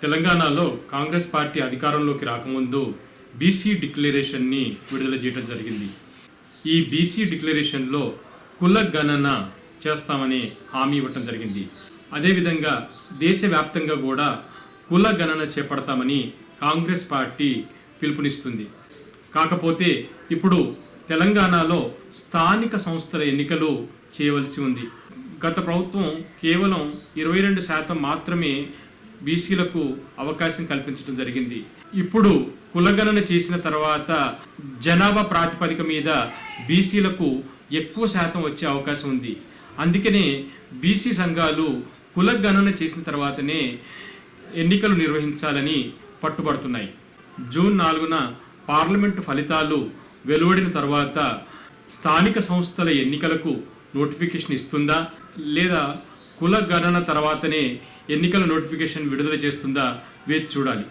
తెలంగాణలో కాంగ్రెస్ పార్టీ అధికారంలోకి రాకముందు బీసీ డిక్లరేషన్ని విడుదల చేయడం జరిగింది. ఈ బీసీ డిక్లరేషన్లో కుల గణన చేస్తామని హామీ ఇవ్వటం జరిగింది. అదేవిధంగా దేశవ్యాప్తంగా కూడా కుల గణన చేపడతామని కాంగ్రెస్ పార్టీ పిలుపునిస్తుంది. కాకపోతే ఇప్పుడు తెలంగాణలో స్థానిక సంస్థల ఎన్నికలు చేయవలసి ఉంది. గత ప్రభుత్వం కేవలం 22% మాత్రమే బీసీలకు అవకాశం కల్పించడం జరిగింది. ఇప్పుడు కులగణన చేసిన తర్వాత జనాభా ప్రాతిపదిక మీద బీసీలకు ఎక్కువ శాతం వచ్చే అవకాశం ఉంది. అందుకనే బీసీ సంఘాలు కులగణన చేసిన తర్వాతనే ఎన్నికలు నిర్వహించాలని పట్టుబడుతున్నాయి. జూన్ 4న పార్లమెంటు ఫలితాలు వెలువడిన తర్వాత స్థానిక సంస్థల ఎన్నికలకు నోటిఫికేషన్ ఇస్తుందా లేదా కుల గణన తర్వాతనే ఎన్నికల నోటిఫికేషన్ విడుదల చేస్తుందా వేచి చూడాలి.